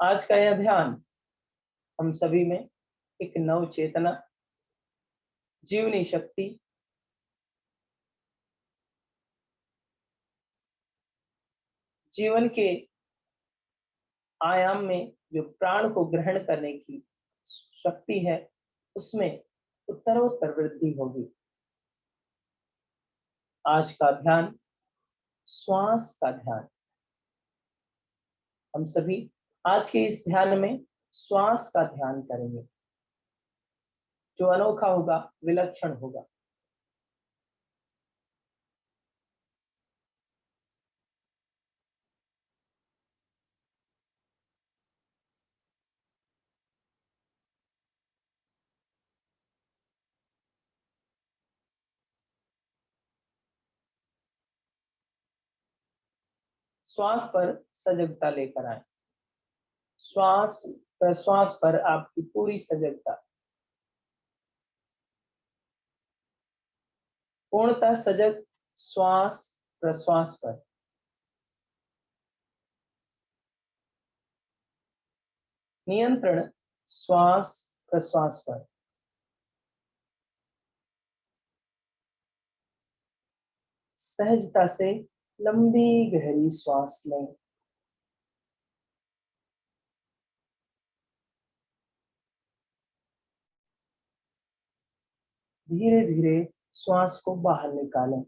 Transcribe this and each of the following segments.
आज का यह ध्यान हम सभी में एक नव चेतना, जीवनी शक्ति, जीवन के आयाम में जो प्राण को ग्रहण करने की शक्ति है, उसमें उत्तरोत्तर वृद्धि होगी। आज का ध्यान श्वास का ध्यान। हम सभी आज के इस ध्यान में श्वास का ध्यान करेंगे, जो अनोखा होगा, विलक्षण होगा। श्वास पर सजगता लेकर आए। श्वास प्रश्वास पर आपकी पूरी सजगता, पूर्णतः सजग श्वास प्रश्वास पर। नियंत्रण श्वास प्रश्वास पर। सहजता से लंबी गहरी श्वास लें। धीरे धीरे श्वास को बाहर निकालें।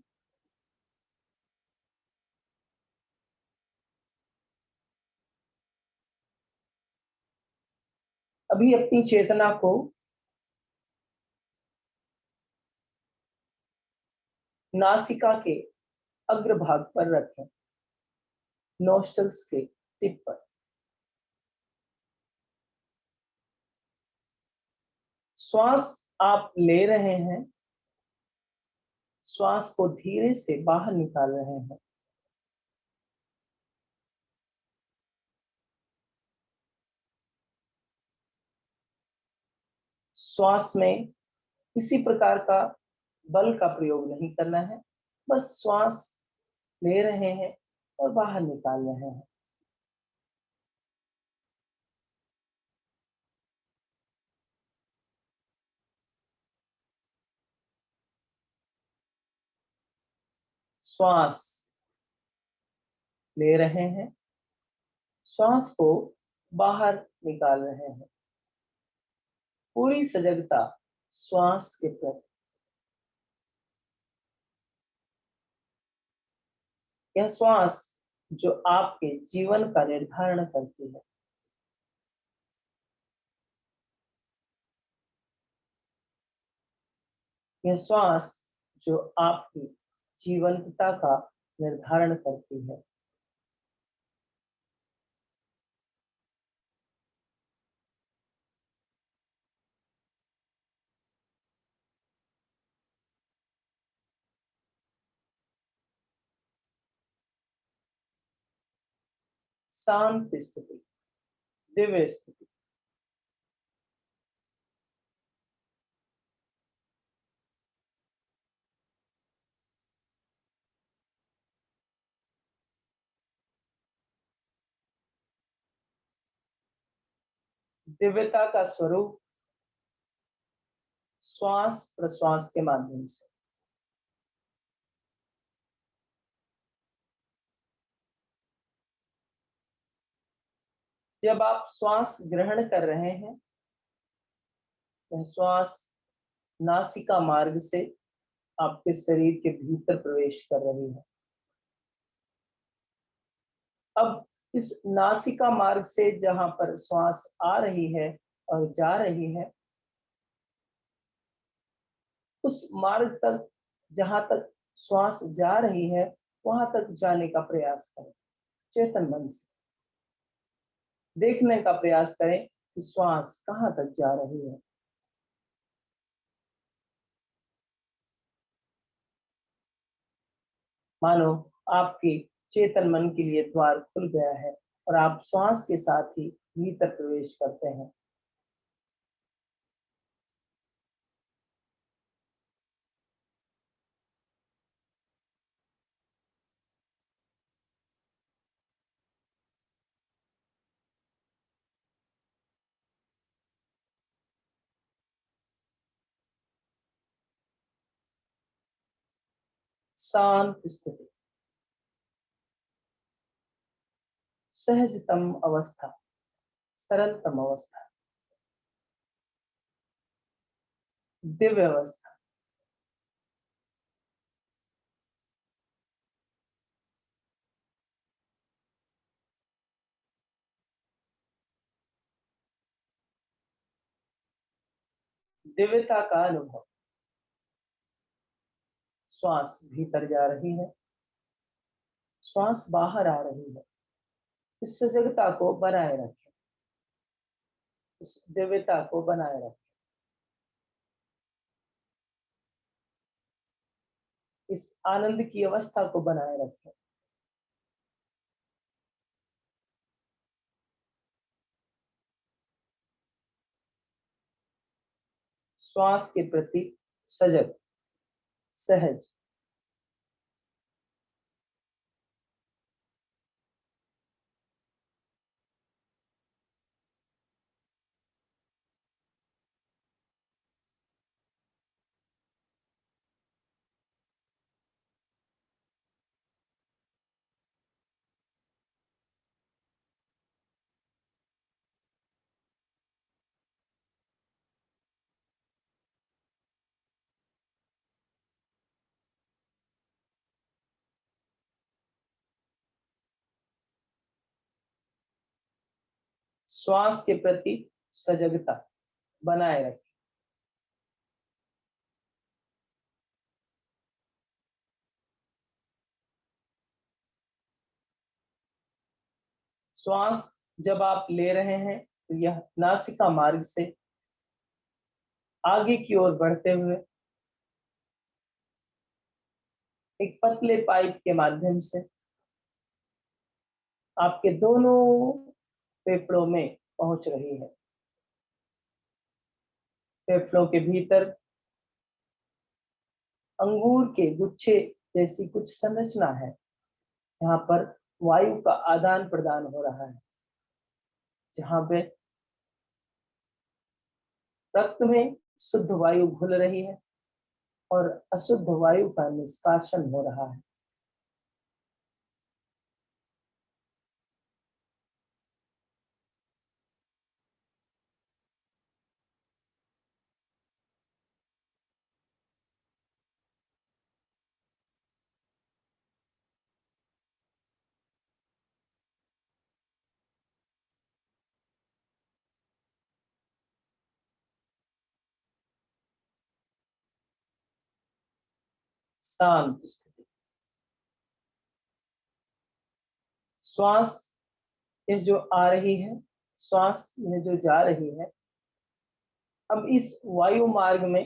अभी अपनी चेतना को नासिका के अग्रभाग पर रखें, नोस्ट्रल्स के टिप पर। श्वास आप ले रहे हैं, श्वास को धीरे से बाहर निकाल रहे हैं। श्वास में किसी प्रकार का बल का प्रयोग नहीं करना है, बस श्वास ले रहे हैं और बाहर निकाल रहे हैं। श्वास ले रहे हैं, श्वास को बाहर निकाल रहे हैं। पूरी सजगता श्वास के प्रति। यह श्वास जो आपके जीवन का निर्धारण करती है। यह श्वास जो आपकी जीवंतता का निर्धारण करती है। शांत स्थिति, दिव्य स्थिति। दिव्यता का स्वरूप श्वास प्रश्वास के माध्यम से। जब आप श्वास ग्रहण कर रहे हैं, यह श्वास नासिका मार्ग से आपके शरीर के भीतर प्रवेश कर रही है। अब इस नासिका मार्ग से जहां पर श्वास आ रही है और जा रही है, उस मार्ग तक, जहां तक श्वास जा रही है, वहां तक जाने का प्रयास करें। चेतन मन से देखने का प्रयास करें कि श्वास कहां तक जा रही है। मानो आपके चेतन मन के लिए द्वार खुल गया है और आप श्वास के साथ ही भीतर प्रवेश करते हैं। शांत स्थिति, सहजतम अवस्था, सरलतम अवस्था, दिव्य अवस्था। दिव्यता का अनुभव। श्वास भीतर जा रही है, श्वास बाहर आ रही है। इस सजगता को बनाए रखें, इस दिव्यता को बनाए रखें, इस आनंद की अवस्था को बनाए रखें। श्वास के प्रति सजग, सहज। श्वास के प्रति सजगता बनाए रखें। श्वास जब आप ले रहे हैं तो यह नासिका मार्ग से आगे की ओर बढ़ते हुए एक पतले पाइप के माध्यम से आपके दोनों फेफड़ों में पहुंच रही है। फेफड़ों के भीतर अंगूर के गुच्छे जैसी कुछ संरचना है, जहां पर वायु का आदान प्रदान हो रहा है, जहां पे रक्त में शुद्ध वायु घुल रही है और अशुद्ध वायु का निष्कासन हो रहा है। शांत स्थिति। श्वास यह जो आ रही है, श्वास यह जो जा रही है, अब इस वायु मार्ग में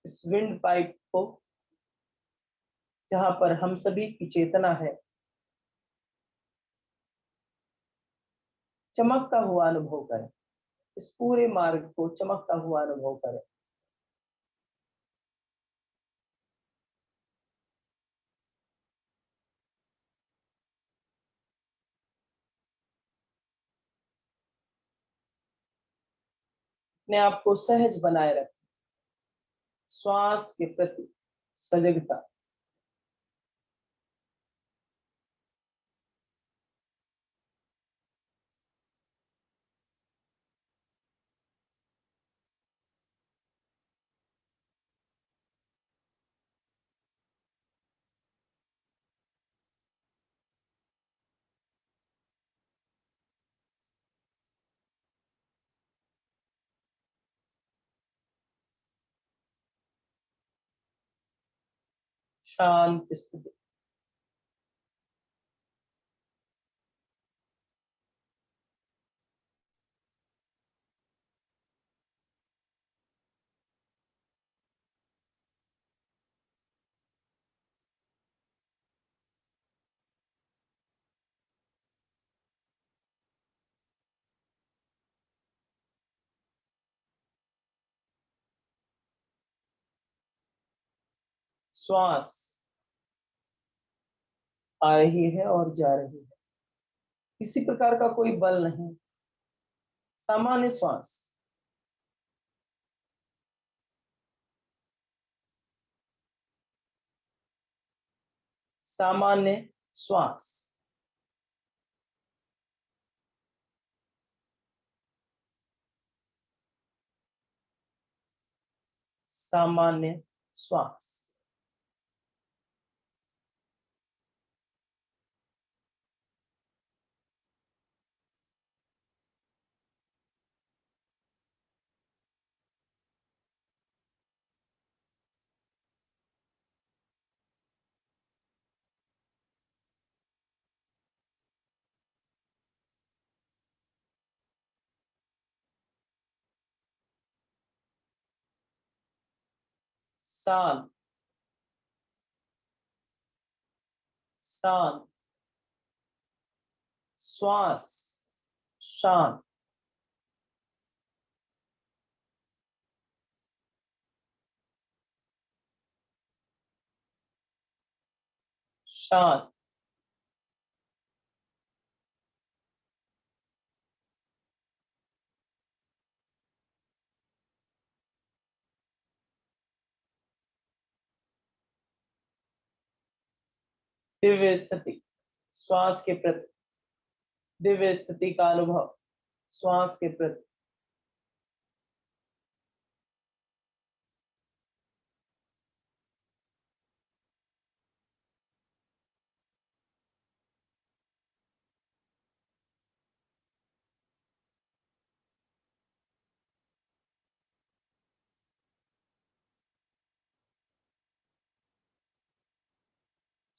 इस विंड पाइप को, जहां पर हम सभी की चेतना है, चमकता हुआ अनुभव करें। इस पूरे मार्ग को चमकता हुआ अनुभव करें। अपने आप को सहज बनाए रखें। श्वास के प्रति सजगता। शांत स्थिति। श्वास आ रही है और जा रही है, किसी प्रकार का कोई बल नहीं, सामान्य श्वास। सामान्य श्वास, सामान्य श्वास, शांत, शांत, श्वास, शांत, शांत, दिव्य स्थिति, श्वास के प्रति दिव्य स्थिति का अनुभव, श्वास के प्रति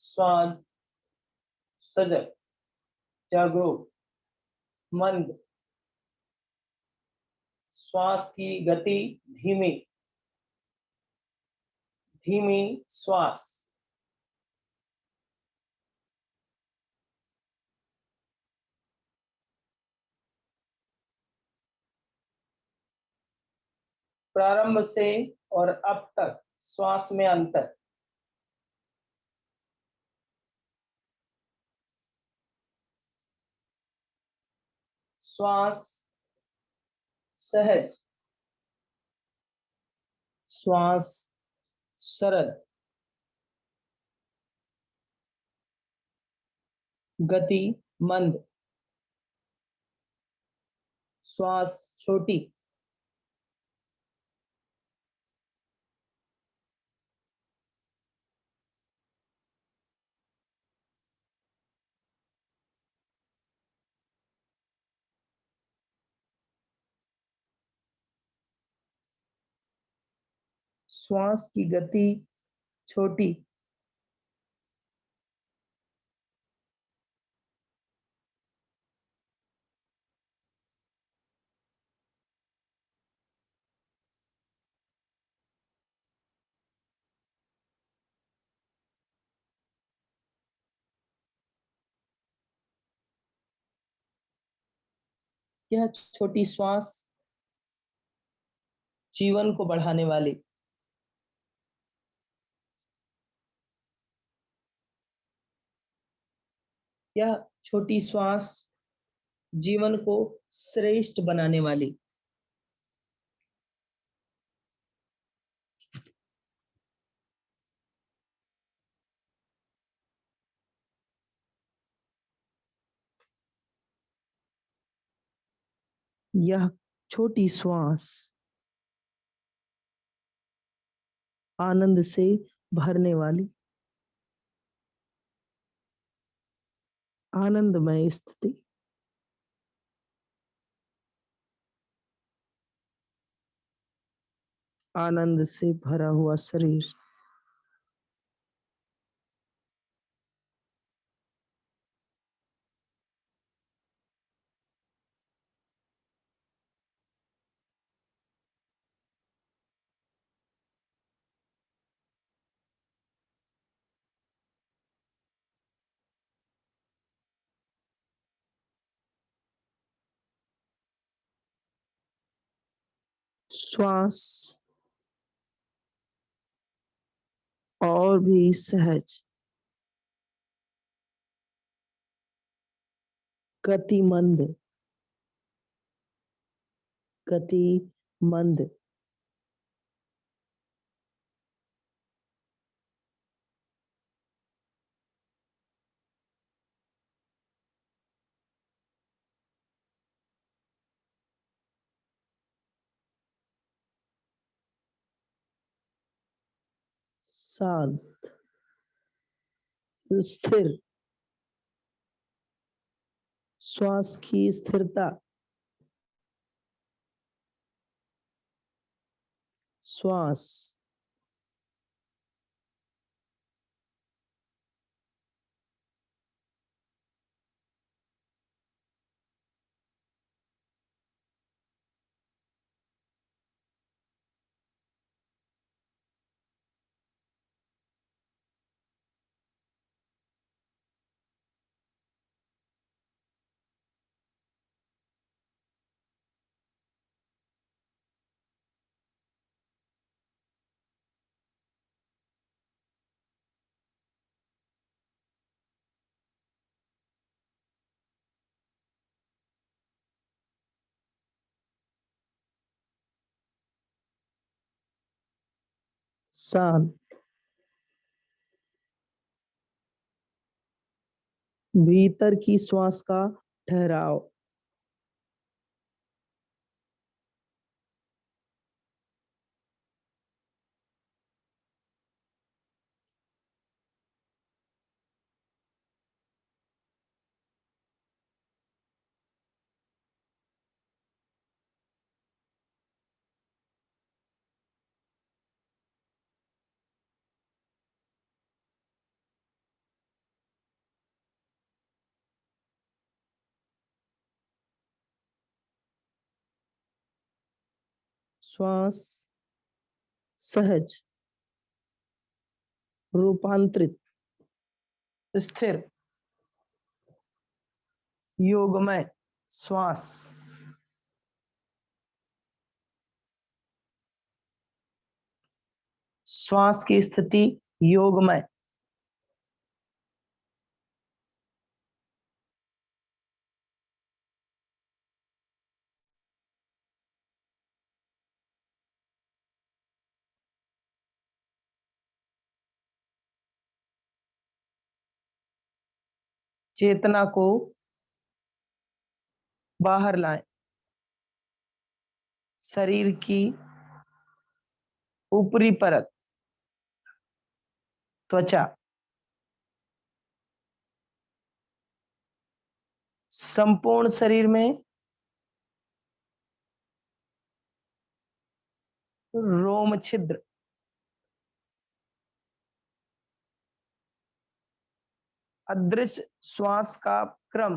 स्वाद, सजग, जागरूक, मंद, श्वास की गति धीमी, धीमी श्वास, प्रारंभ से और अब तक श्वास में अंतर, श्वास सहज, श्वास सरल, गति मंद, श्वास छोटी, श्वास की गति छोटी, यह छोटी श्वास जीवन को बढ़ाने वाली, यह छोटी श्वास जीवन को श्रेष्ठ बनाने वाली, यह छोटी श्वास आनंद से भरने वाली, आनंदमय स्थिति, आनंद से भरा हुआ शरीर, श्वास और भी सहज, गति मंद, गति मंद, शांत, स्थिर, श्वास की स्थिरता, श्वास, शांत, भीतर की श्वास का ठहराव, श्वास सहज, रूपांतरित, स्थिर, योगमय श्वास, श्वास की स्थिति योगमय, चेतना को बाहर लाएं, शरीर की ऊपरी परत, त्वचा, संपूर्ण शरीर में रोम छिद्र, अदृश्य श्वास का क्रम,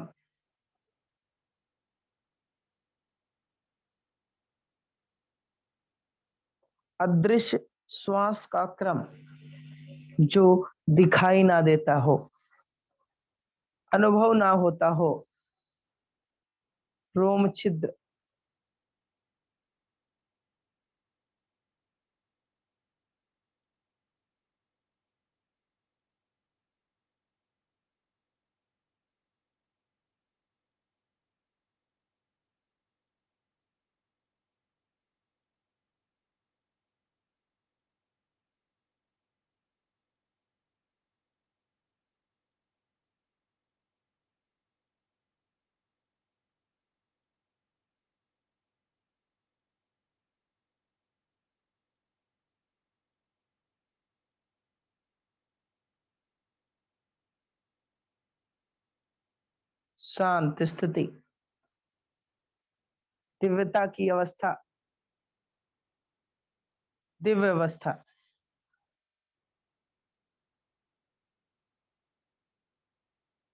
अदृश्य श्वास का क्रम जो दिखाई ना देता हो, अनुभव ना होता हो, रोम छिद्र, शांत स्थिति, दिव्यता की अवस्था, दिव्य अवस्था,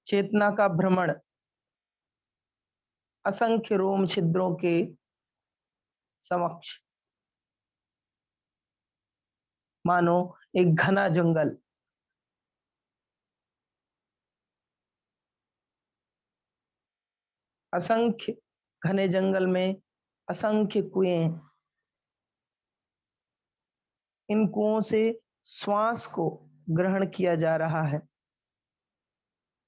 चेतना का भ्रमण, असंख्य रोम छिद्रों के समक्ष, मानो एक घना जंगल, असंख्य घने जंगल में असंख्य कुएं, इन कुओं से श्वास को ग्रहण किया जा रहा है,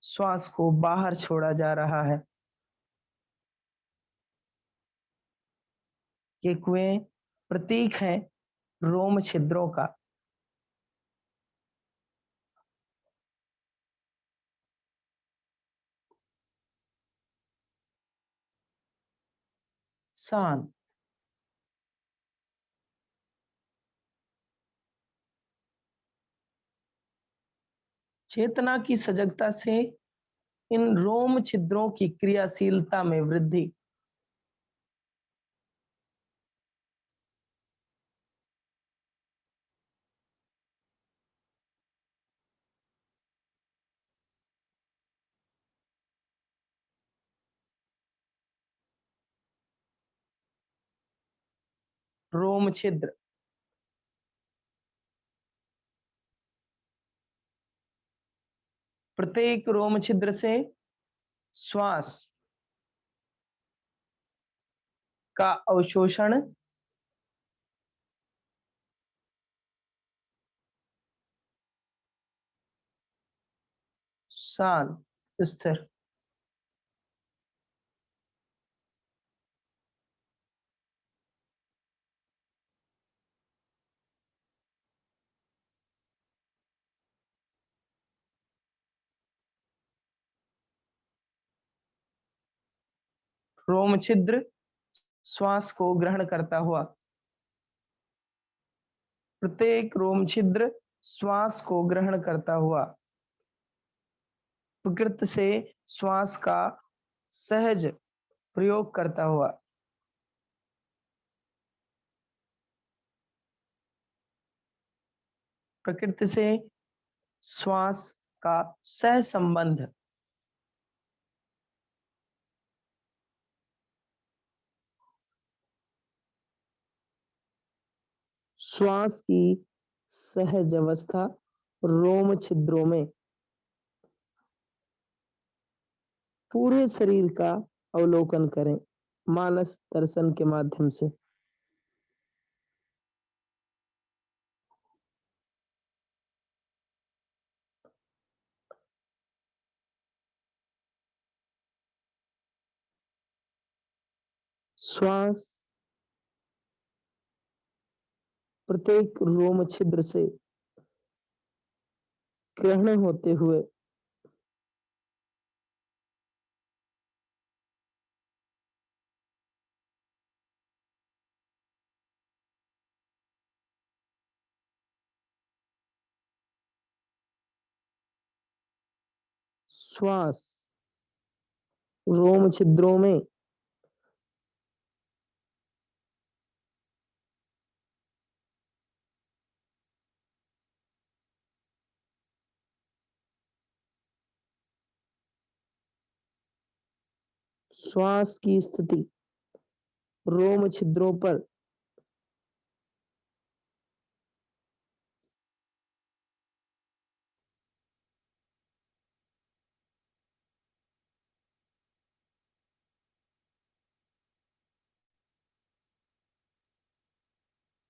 श्वास को बाहर छोड़ा जा रहा है। ये कुएं प्रतीक हैं रोम छिद्रों का, शांत, चेतना की सजगता से इन रोम छिद्रों की क्रियाशीलता में वृद्धि। रोम छिद्र प्रत्येक रोम छिद्र से श्वास का अवशोषण शांत स्थिर। रोम छिद्र श्वास को ग्रहण करता हुआ, प्रत्येक रोम छिद्र श्वास को ग्रहण करता हुआ प्रकृति से श्वास का सहज प्रयोग करता हुआ प्रकृति से श्वास का सह संबंध श्वास की सहज अवस्था रोम छिद्रों में पूरे शरीर का अवलोकन करें मानस दर्शन के माध्यम से। श्वास प्रत्येक रोम छिद्र से ग्रहण होते हुए श्वास रोम छिद्रों में श्वास की स्थिति रोम छिद्रों पर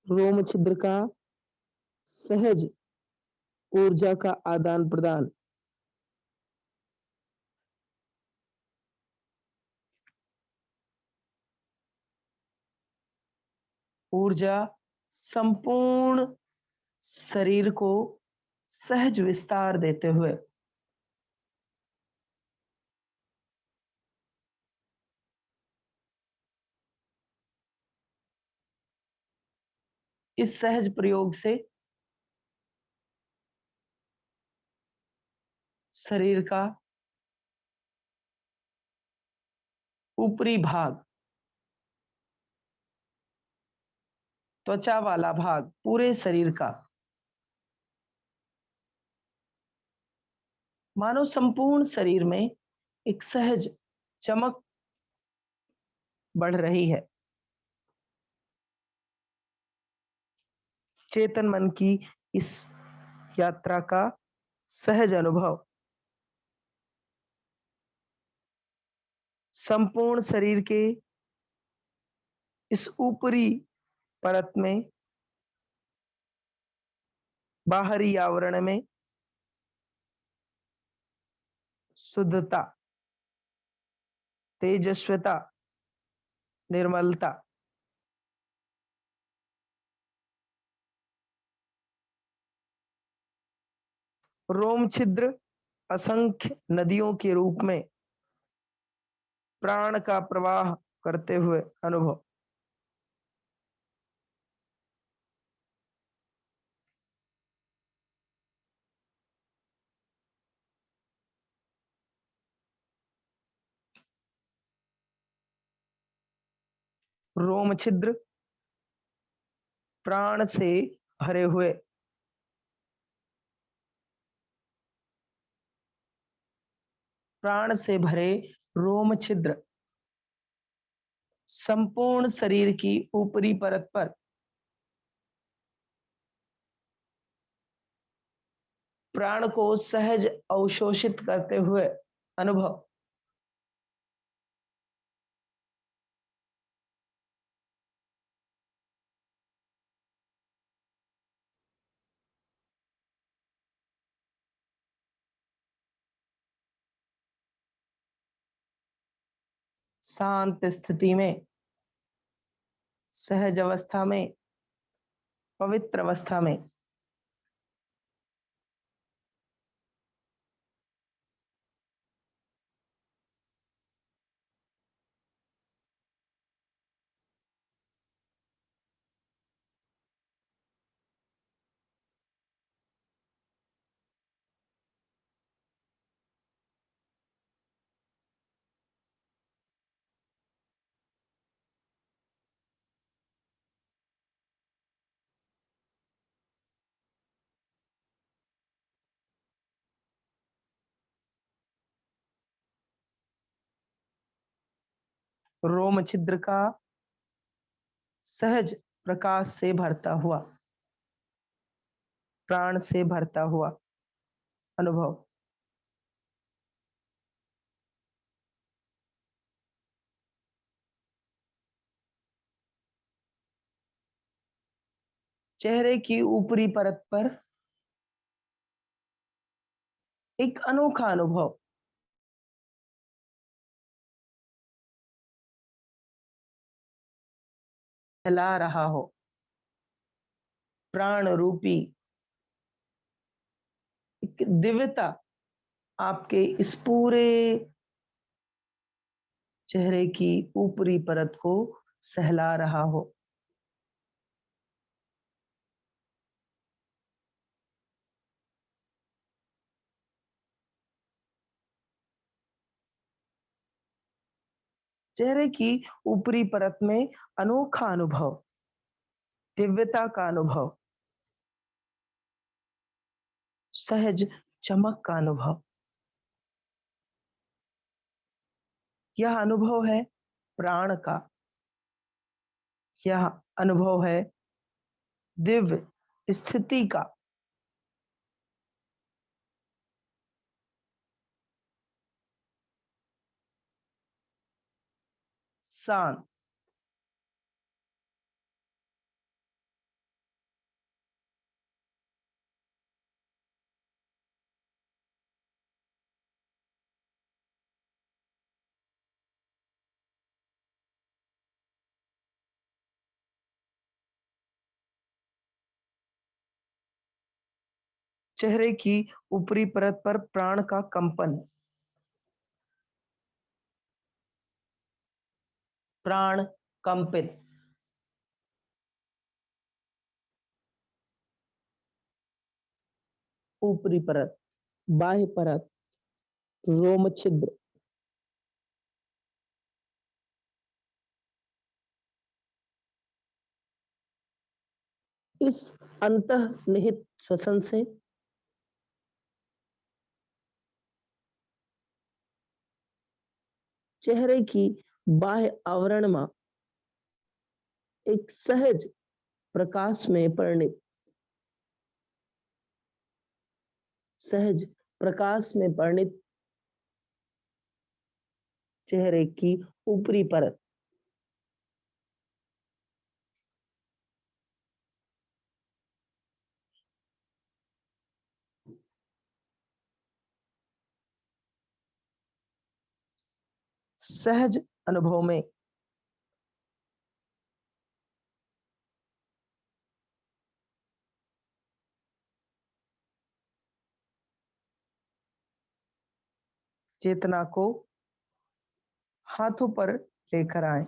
रोम छिद्र का सहज ऊर्जा का आदान प्रदान ऊर्जा संपूर्ण शरीर को सहज विस्तार देते हुए इस सहज प्रयोग से शरीर का ऊपरी भाग, त्वचा वाला भाग पूरे शरीर का मानो संपूर्ण शरीर में एक सहज चमक बढ़ रही है। चेतन मन की इस यात्रा का सहज अनुभव संपूर्ण शरीर के इस ऊपरी परत में, बाहरी आवरण में शुद्धता, तेजस्विता, निर्मलता, रोम छिद्र असंख्य नदियों के रूप में प्राण का प्रवाह करते हुए अनुभव। रोम छिद्र, प्राण से भरे हुए। प्राण से भरे रोम छिद्र संपूर्ण शरीर की ऊपरी परत पर प्राण को सहज अवशोषित करते हुए अनुभव। शांत स्थिति में, सहज अवस्था में, पवित्र अवस्था में रोम छिद्र का सहज प्रकाश से भरता हुआ, प्राण से भरता हुआ अनुभव। चेहरे की ऊपरी परत पर एक अनोखा अनुभव। फैला रहा हो, प्राण रूपी एक दिव्यता आपके इस पूरे चेहरे की ऊपरी परत को सहला रहा हो। चेहरे की ऊपरी परत में अनोखा अनुभव, दिव्यता का अनुभव, सहज चमक का अनुभव। यह अनुभव है प्राण का, यह अनुभव है दिव्य स्थिति का। शांत, चेहरे की ऊपरी परत पर प्राण का कंपन, प्राण कंपित। ऊपरी परत, बाह्य परत, रोम छिद्र, इस अंतर्निहित श्वसन से चेहरे की बाह्य आवरण में एक सहज प्रकाश में परिणित, सहज प्रकाश में परिणित चेहरे की ऊपरी परत सहज अनुभव में चेतना को हाथों पर लेकर आए।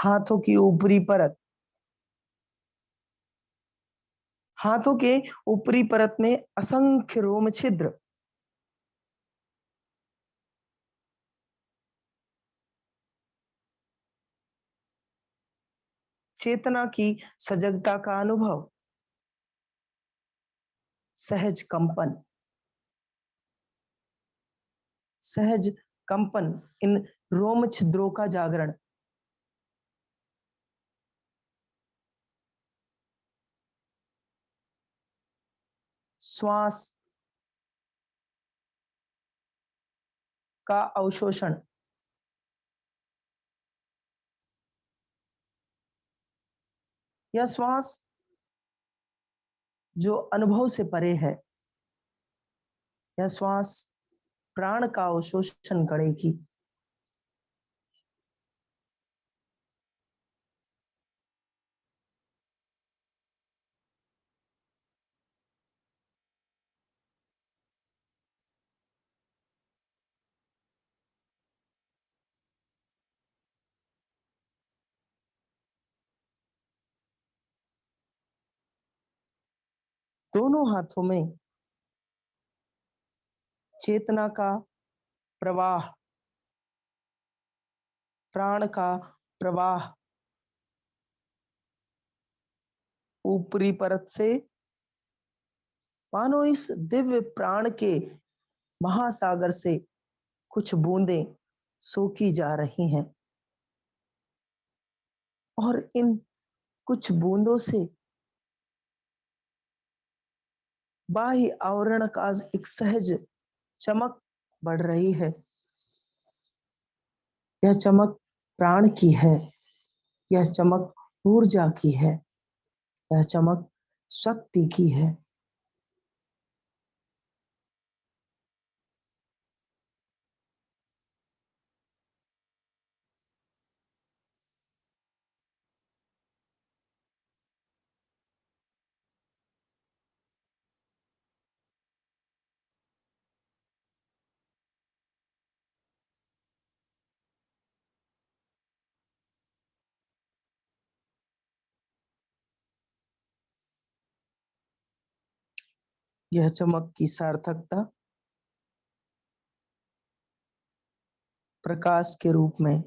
हाथों की ऊपरी परत, हाथों के ऊपरी परत में असंख्य रोम छिद्र, चेतना की सजगता का अनुभव, सहज कंपन, सहज कंपन, इन रोम छिद्रों का जागरण। श्वास का अवशोषण, यह श्वास जो अनुभव से परे है, यह श्वास प्राण का अवशोषण करेगी। दोनों हाथों में चेतना का प्रवाह, प्राण का प्रवाह, ऊपरी परत से मानो इस दिव्य प्राण के महासागर से कुछ बूंदें सोखी जा रही हैं, और इन कुछ बूंदों से बाह्य आवरण का एक सहज चमक बढ़ रही है। यह चमक प्राण की है, यह चमक ऊर्जा की है, यह चमक शक्ति की है। यह चमक की सार्थकता प्रकाश के रूप में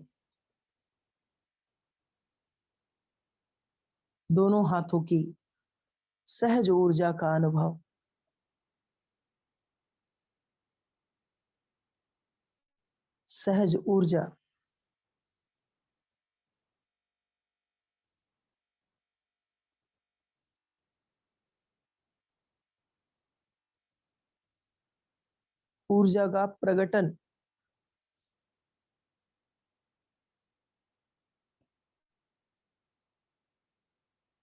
दोनों हाथों की सहज ऊर्जा का अनुभव, सहज ऊर्जा, ऊर्जा का प्रगटन,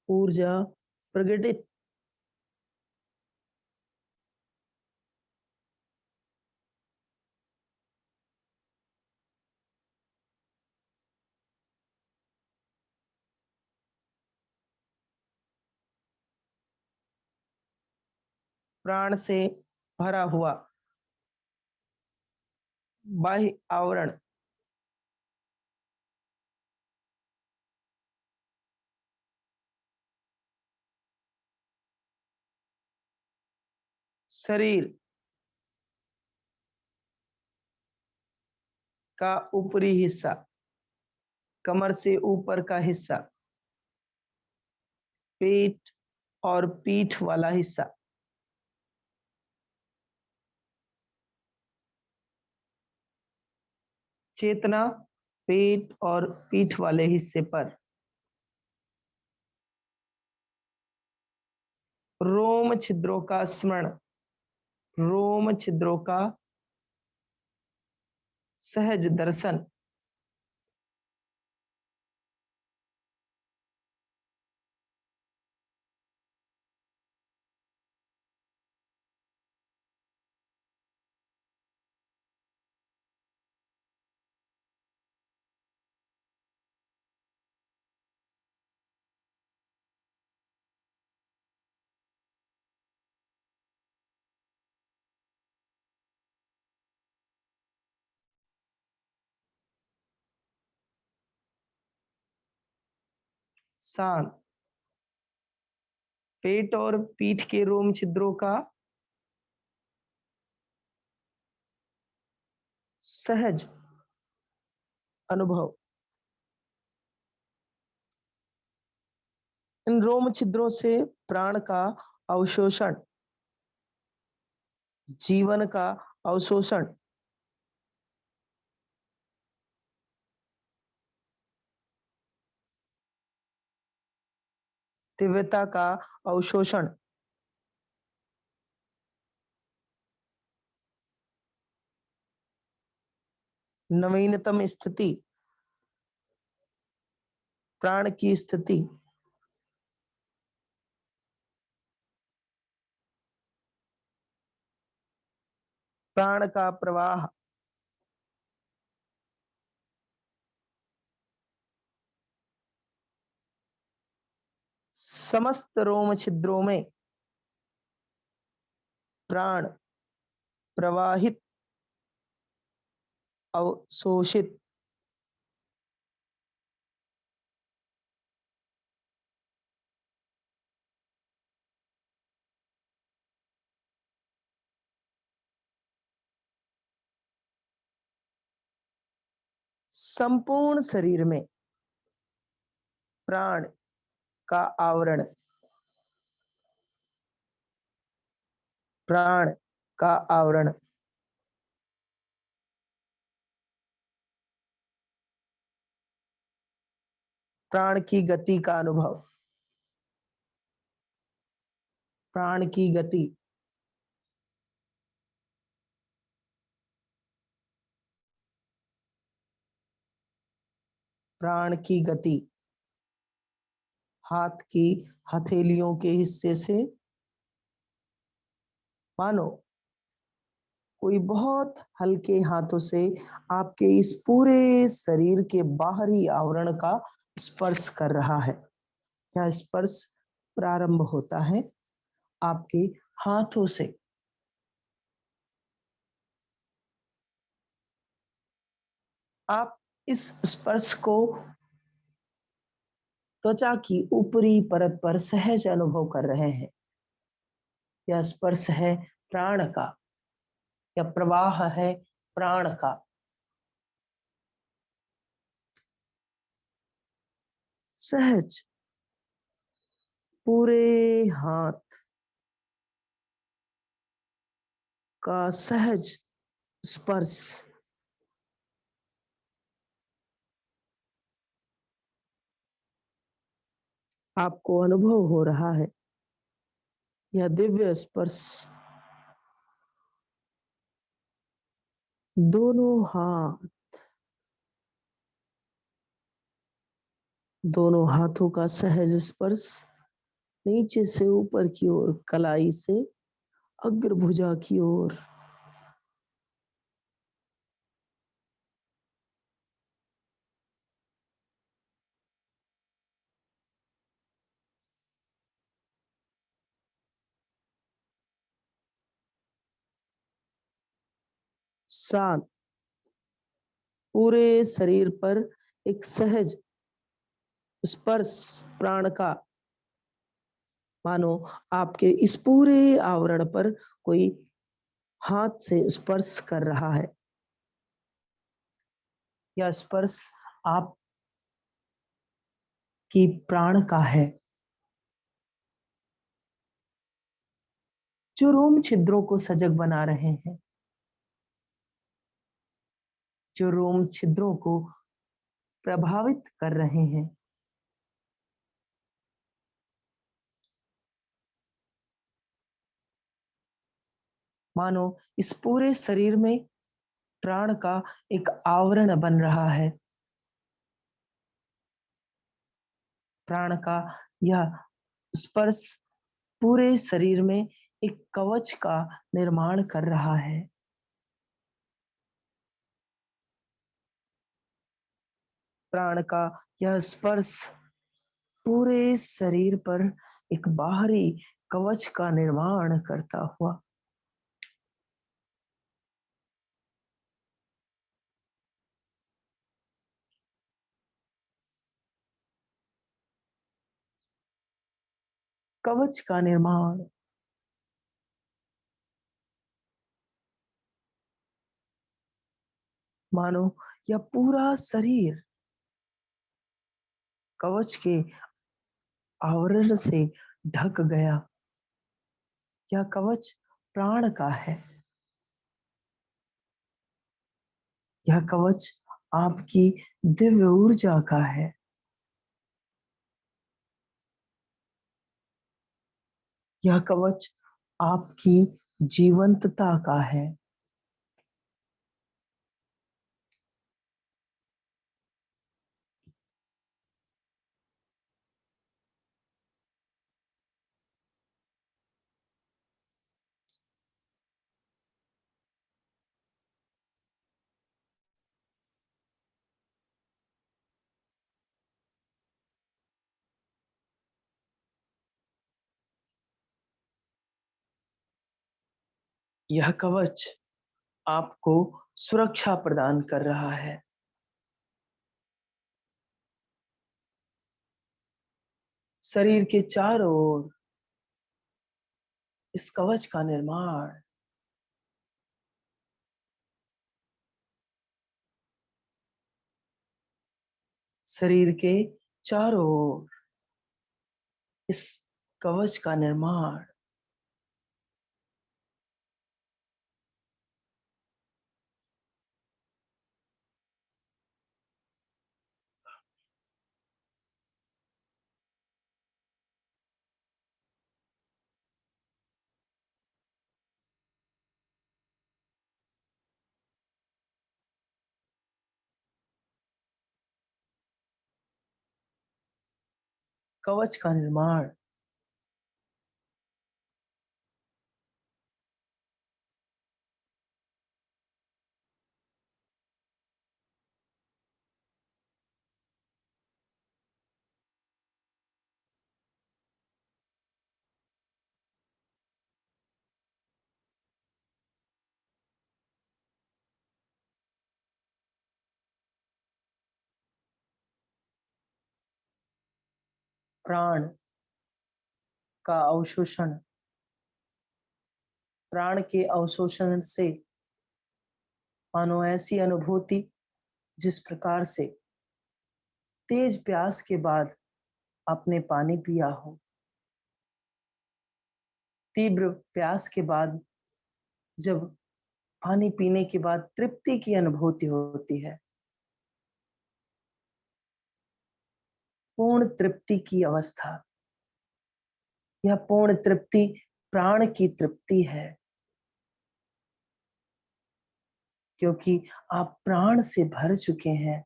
ऊर्जा प्रगटित, प्राण से भरा हुआ बाह्य आवरण, शरीर का ऊपरी हिस्सा, कमर से ऊपर का हिस्सा, पेट और पीठ वाला हिस्सा, चेतना पेट और पीठ वाले हिस्से पर, रोम छिद्रों का स्मरण, रोम छिद्रों का सहज दर्शन, शांत। पेट और पीठ के रोम छिद्रों का सहज अनुभव। इन रोम छिद्रों से प्राण का अवशोषण, जीवन का अवशोषण, दिव्यता का अवशोषण, नवीनतम स्थिति, प्राण की स्थिति, प्राण का प्रवाह, समस्त रोम छिद्रों में प्राण प्रवाहित, अवशोषित, संपूर्ण शरीर में प्राण का आवरण, प्राण का आवरण, प्राण की गति का अनुभव, प्राण की गति, प्राण की गति, हाथ की हथेलियों के हिस्से से मानो कोई बहुत हल्के हाथों से आपके इस पूरे शरीर के बाहरी आवरण का स्पर्श कर रहा है। यह स्पर्श प्रारंभ होता है आपके हाथों से। आप इस स्पर्श को त्वचा की ऊपरी परत पर सहज अनुभव कर रहे हैं। यह स्पर्श है प्राण का, यह प्रवाह है प्राण का। सहज पूरे हाथ का सहज स्पर्श, आपको अनुभव हो रहा है। यह दिव्य स्पर्श दोनों हाथ, दोनों हाथों का सहज स्पर्श नीचे से ऊपर की ओर, कलाई से अग्रभुजा की ओर, शांत पूरे शरीर पर एक सहज स्पर्श प्राण का, मानो आपके इस पूरे आवरण पर कोई हाथ से स्पर्श कर रहा है। यह स्पर्श आप की प्राण का है, जो रोम छिद्रों को सजग बना रहे हैं, जो रोम छिद्रों को प्रभावित कर रहे हैं। मानो इस पूरे शरीर में प्राण का एक आवरण बन रहा है। प्राण का यह स्पर्श पूरे शरीर में एक कवच का निर्माण कर रहा है। प्राण का यह स्पर्श पूरे शरीर पर एक बाहरी कवच का निर्माण करता हुआ कवच का निर्माण। मानो यह पूरा शरीर कवच के आवरण से ढक गया। यह कवच प्राण का है। यह कवच आपकी दिव्य ऊर्जा का है। यह कवच आपकी जीवंतता का है। यह कवच आपको सुरक्षा प्रदान कर रहा है। शरीर के चारों ओर इस कवच का निर्माण शरीर के चारों ओर इस कवच का निर्माण कवच का निर्माण प्राण का अवशोषण, प्राण के अवशोषण से मानो ऐसी अनुभूति जिस प्रकार से तेज प्यास के बाद आपने पानी पिया हो, तीव्र प्यास के बाद जब पानी पीने के बाद तृप्ति की अनुभूति होती है, पूर्ण तृप्ति की अवस्था। यह पूर्ण तृप्ति प्राण की तृप्ति है, क्योंकि आप प्राण से भर चुके हैं।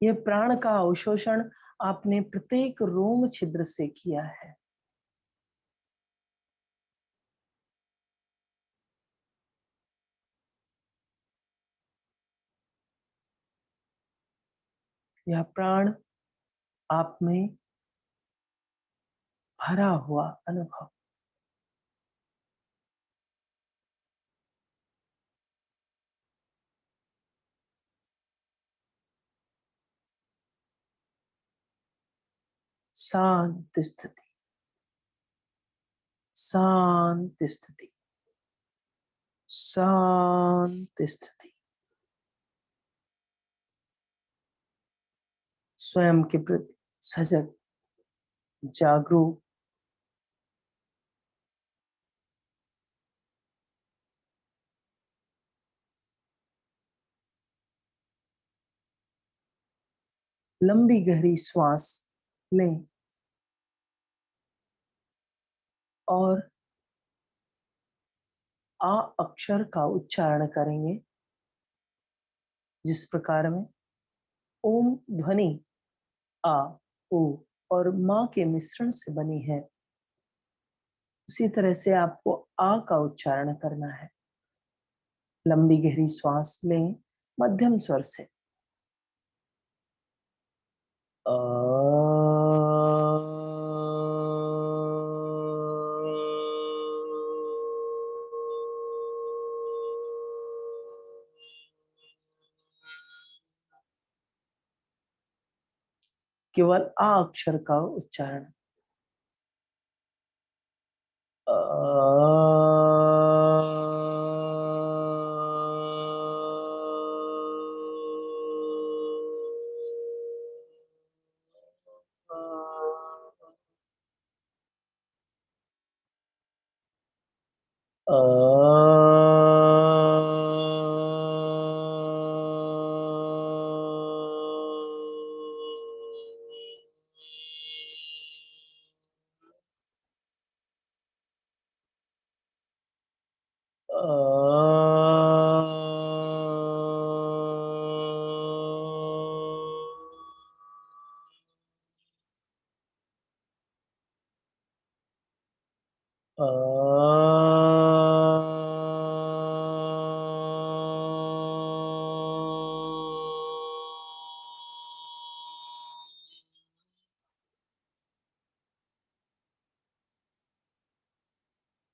यह प्राण का अवशोषण आपने प्रत्येक रोम छिद्र से किया है। यह प्राण आप में भरा हुआ अनुभव, शांत स्थिति, शांत स्थिति, शांत स्थिति, स्वयं के प्रति सजग, जागरूक, लंबी गहरी श्वास लें और आ अक्षर का उच्चारण करेंगे। जिस प्रकार में ओम ध्वनि आ, ओ और मां के मिश्रण से बनी है, उसी तरह से आपको आ का उच्चारण करना है। लंबी गहरी श्वास लें मध्यम स्वर से। केवल आ अक्षर का उच्चारण।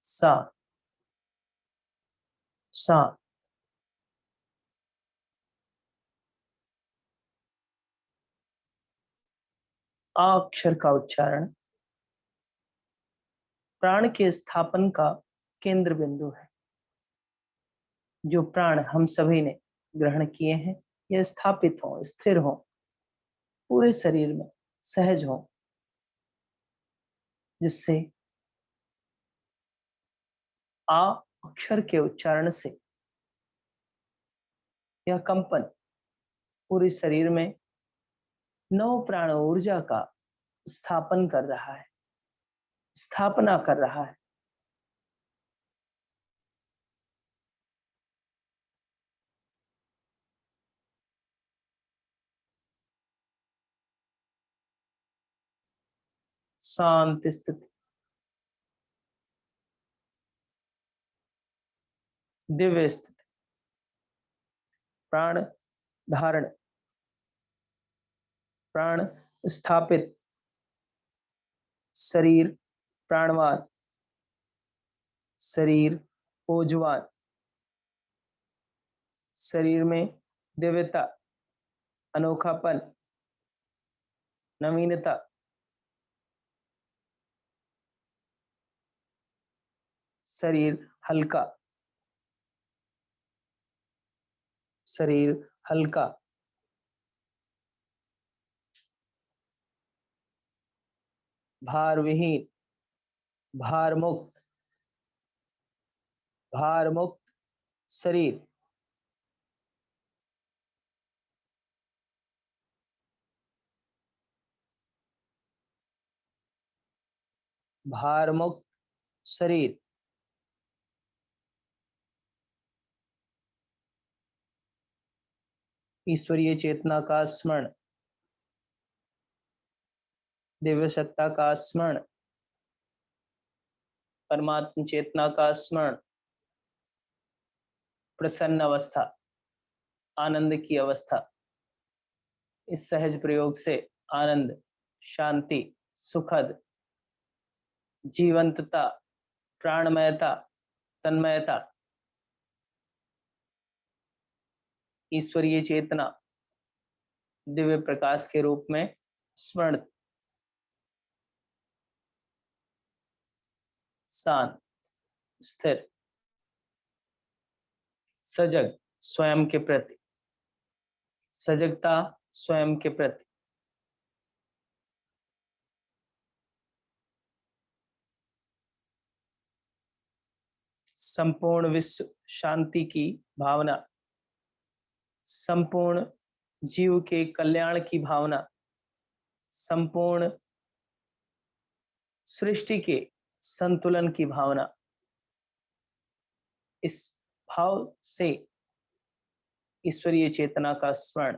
सा सा आ अक्षर का उच्चारण प्राण के स्थापन का केंद्र बिंदु है। जो प्राण हम सभी ने ग्रहण किए हैं, यह स्थापित हो, स्थिर हो, पूरे शरीर में सहज हो, जिससे आ अक्षर के उच्चारण से यह कंपन पूरे शरीर में नव प्राण ऊर्जा का स्थापन कर रहा है, स्थापना कर रहा है। शांति स्थिति, दिव्य स्थिति, प्राण धारण, प्राण स्थापित, शरीर प्राणवान, शरीर ओजवान, शरीर में दिव्यता, अनोखापन, नवीनता, शरीर हल्का, शरीर हल्का, भार विहीन, भार मुक्त, भार मुक्त शरीर, भार मुक्त शरीर। ईश्वरीय चेतना का स्मरण, दिव्य सत्ता का स्मरण, परमात्म चेतना का स्मरण, प्रसन्न अवस्था, आनंद की अवस्था। इस सहज प्रयोग से आनंद, शांति, सुखद, जीवंतता, प्राणमयता, तन्मयता, ईश्वरीय चेतना दिव्य प्रकाश के रूप में स्मरण, शांत, स्थिर, सजग स्वयं के प्रति, सजगता स्वयं के प्रति, संपूर्ण विश्व शांति की भावना, संपूर्ण जीव के कल्याण की भावना, संपूर्ण सृष्टि के संतुलन की भावना। इस भाव से ईश्वरीय चेतना का स्मरण,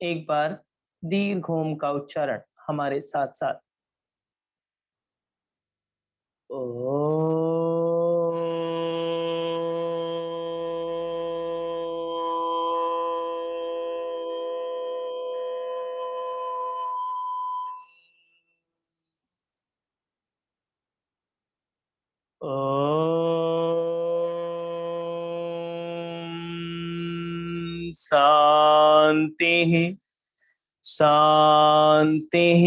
एक बार दीर्घ ओम का उच्चारण हमारे साथ साथ। ओ शांतिः शांतिः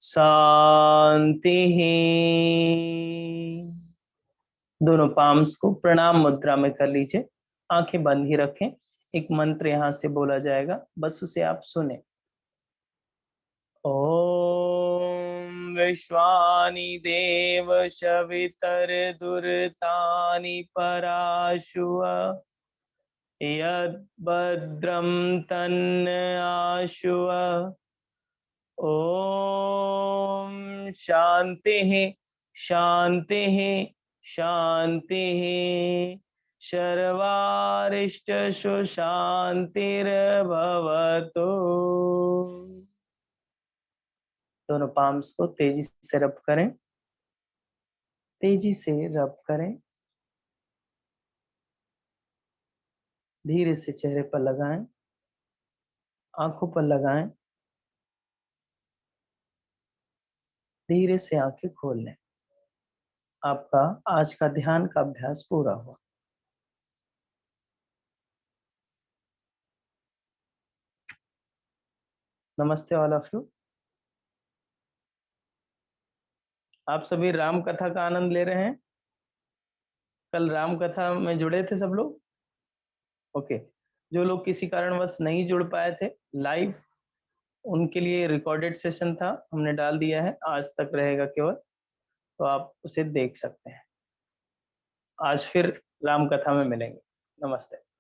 शांतिः। दोनों पाम्स को प्रणाम मुद्रा में कर लीजिए, आंखें बंद ही रखें। एक मंत्र यहां से बोला जाएगा, बस उसे आप सुने। ओम विश्वानि देव शवितर दुर्तानि पराशुव यद्भद्रं तन्न आशुव। ओम शांतिः शांतिः शांतिः सर्वारिष्टसु शांतिर्भवतु। दोनों पाम्स को तेजी से रब करें, तेजी से रब करें। धीरे से चेहरे पर लगाएं, आंखों पर लगाएं, धीरे से आंखें खोल लें। आपका आज का ध्यान का अभ्यास पूरा हुआ। नमस्ते ऑल ऑफ यू। आप सभी राम कथा का आनंद ले रहे हैं? कल राम कथा में जुड़े थे सब लोग? ओके। जो लोग किसी कारणवश नहीं जुड़ पाए थे लाइव, उनके लिए रिकॉर्डेड सेशन था, हमने डाल दिया है, आज तक रहेगा केवल, तो आप उसे देख सकते हैं। आज फिर राम कथा में मिलेंगे। नमस्ते।